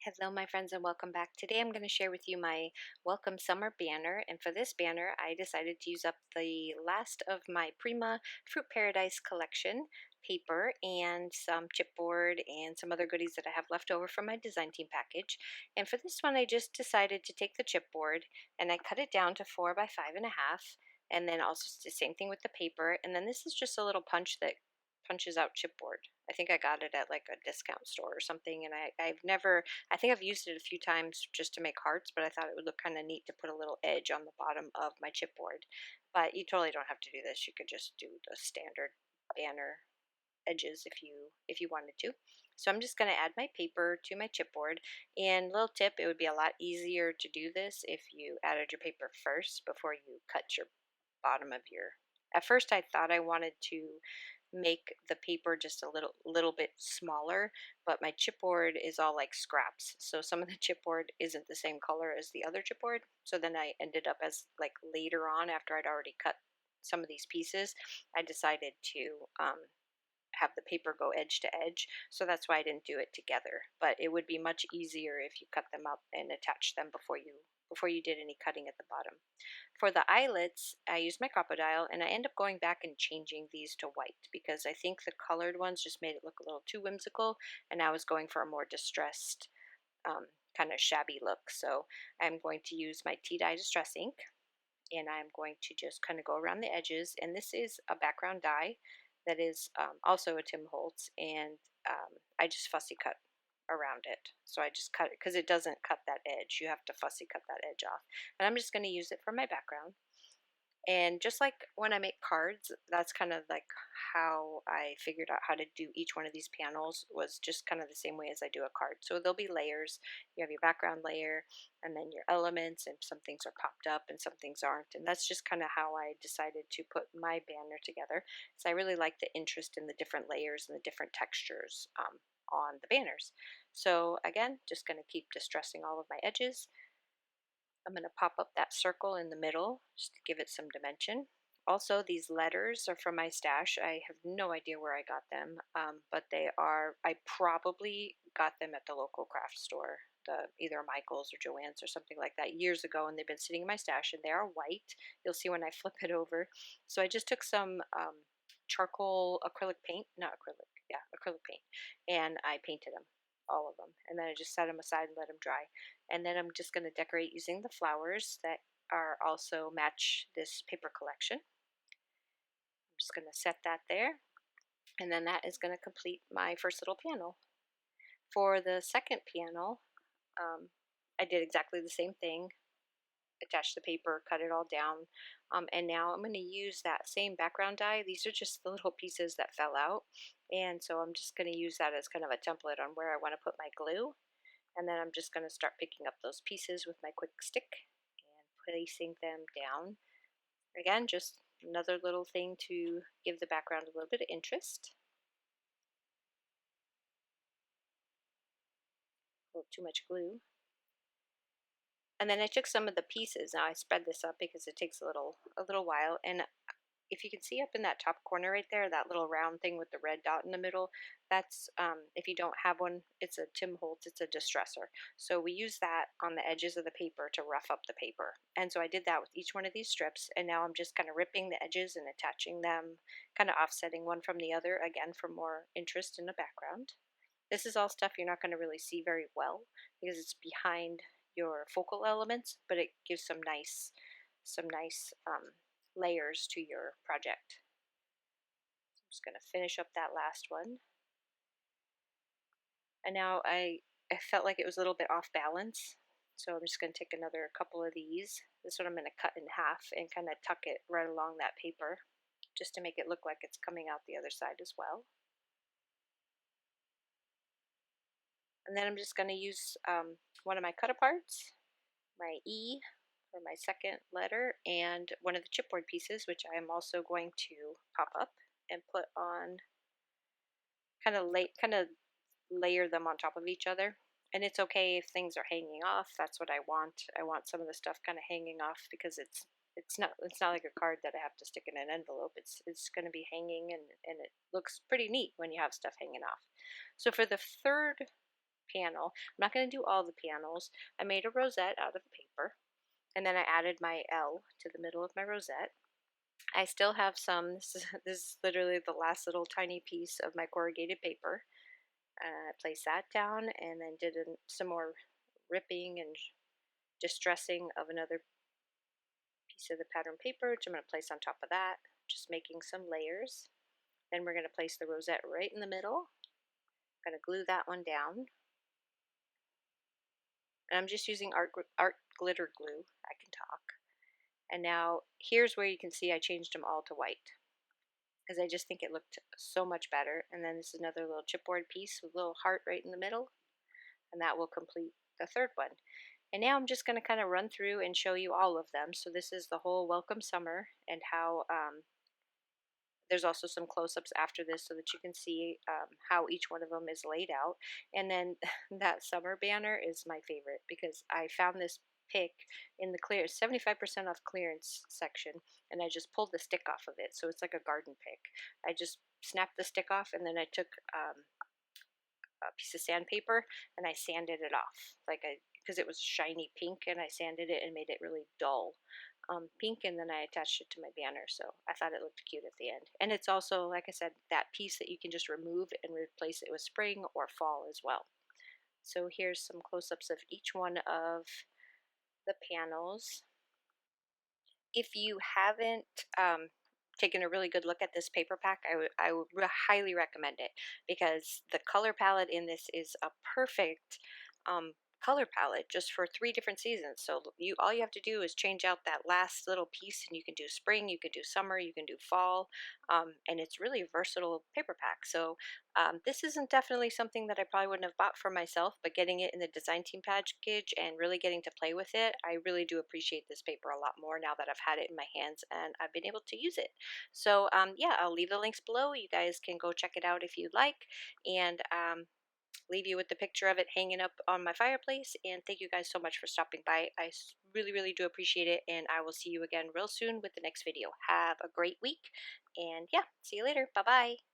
Hello, my friends, and welcome back. Today I'm going to share with you my Welcome Summer banner. And for this banner, I decided to use up the last of my Prima Fruit Paradise collection paper and some chipboard and some other goodies that I have left over from my design team package. And for this one, I just decided to take the chipboard and I cut it down to 4 by 5.5. And then also the same thing with the paper. And then this is just a little punch that punches out chipboard. I think I got it at like a discount store or something, and I think I've used it a few times just to make hearts, but I thought it would look kind of neat to put a little edge on the bottom of my chipboard. But you totally don't have to do this. You could just do the standard banner edges if you wanted to. So I'm just going to add my paper to my chipboard. And little tip, it would be a lot easier to do this if you added your paper first before you cut your bottom of your. At first I thought I wanted to make the paper just a little bit smaller, but my chipboard is all like scraps, so some of the chipboard isn't the same color as the other chipboard. So then I ended up, as like later on, after I'd already cut some of these pieces, I decided to have the paper go edge to edge, so that's why I didn't do it together. But it would be much easier if you cut them up and attach them before you did any cutting at the bottom. For the eyelets, I used my crocodile, and I end up going back and changing these to white because I think the colored ones just made it look a little too whimsical, and I was going for a more distressed kind of shabby look. So I'm going to use my tea dye distress ink, and I'm going to just kind of go around the edges. And this is a background dye that is also a Tim Holtz, and I just fussy cut around it. So I just cut it because it doesn't cut that edge. You have to fussy cut that edge off. And I'm just going to use it for my background. And just like when I make cards, that's kind of like how I figured out how to do each one of these panels, was just kind of the same way as I do a card. So there'll be layers. You have your background layer and then your elements, and some things are popped up and some things aren't. And that's just kind of how I decided to put my banner together. So I really like the interest in the different layers and the different textures on the banners. So again, just going to keep distressing all of my edges. I'm going to pop up that circle in the middle just to give it some dimension. Also, these letters are from my stash. I have no idea where I got them, but I probably got them at the local craft store, either Michael's or Joann's or something like that, years ago, and they've been sitting in my stash, and they are white. You'll see when I flip it over. So I just took some charcoal acrylic paint, not acrylic, yeah, acrylic paint, and I painted them, all of them, and then I just set them aside and let them dry. And then I'm just going to decorate using the flowers that are also match this paper collection. I'm just going to set that there, and then that is going to complete my first little panel. For the second panel, I did exactly the same thing. Attach the paper, cut it all down, and now I'm going to use that same background die. These are just the little pieces that fell out, and so I'm just going to use that as kind of a template on where I want to put my glue. And then I'm just going to start picking up those pieces with my quick stick and placing them down. Again, just another little thing to give the background a little bit of interest. A little too much glue. And then I took some of the pieces. Now I spread this up because it takes a little while, and if you can see up in that top corner right there, that little round thing with the red dot in the middle, that's, if you don't have one, it's a Tim Holtz, it's a distressor. So we use that on the edges of the paper to rough up the paper. And so I did that with each one of these strips, and now I'm just kind of ripping the edges and attaching them, kind of offsetting one from the other, again, for more interest in the background. This is all stuff you're not going to really see very well because it's behind your focal elements, but it gives some nice layers to your project. So I'm just going to finish up that last one. And now I felt like it was a little bit off balance, so I'm just going to take another couple of these. This one I'm going to cut in half and kind of tuck it right along that paper just to make it look like it's coming out the other side as well. And then I'm just going to use one of my cut-aparts, my E for my second letter, and one of the chipboard pieces, which I am also going to pop up and put on, kind of layer them on top of each other. And it's okay if things are hanging off. That's what I want. I want some of the stuff kind of hanging off because it's not like a card that I have to stick in an envelope. It's going to be hanging, and it looks pretty neat when you have stuff hanging off. So for the third panel. I'm not going to do all the panels. I made a rosette out of the paper, and then I added my L to the middle of my rosette. I still have some, this is literally the last little tiny piece of my corrugated paper. I placed that down and then did some more ripping and distressing of another piece of the pattern paper, which I'm going to place on top of that, just making some layers. Then we're going to place the rosette right in the middle. I'm going to glue that one down. And I'm just using art glitter glue. I can talk. And now here's where you can see I changed them all to white, because I just think it looked so much better. And then this is another little chipboard piece with a little heart right in the middle, and that will complete the third one. And now I'm just going to kind of run through and show you all of them. So this is the whole welcome summer, and how there's also some close-ups after this so that you can see how each one of them is laid out. And then that summer banner is my favorite, because I found this pick in the 75% off clearance section, and I just pulled the stick off of it. So it's like a garden pick. I just snapped the stick off, and then I took a piece of sandpaper and I sanded it off, because it was shiny pink, and I sanded it and made it really dull pink, and then I attached it to my banner. So I thought it looked cute at the end. And it's also, like I said, that piece that you can just remove and replace it with spring or fall as well. So here's some close-ups of each one of the panels. If you haven't taken a really good look at this paper pack, I would highly recommend it, because the color palette in this is a perfect color palette just for 3 different seasons. So all you have to do is change out that last little piece, and you can do spring, you can do summer, you can do fall, and it's really a versatile paper pack. So this isn't definitely something that I probably wouldn't have bought for myself, but getting it in the design team package and really getting to play with it, I really do appreciate this paper a lot more now that I've had it in my hands and I've been able to use it. So yeah, I'll leave the links below. You guys can go check it out if you'd like, and leave you with the picture of it hanging up on my fireplace. And thank you guys so much for stopping by. I really, really do appreciate it, and I will see you again real soon with the next video. Have a great week, and yeah, see you later. Bye bye.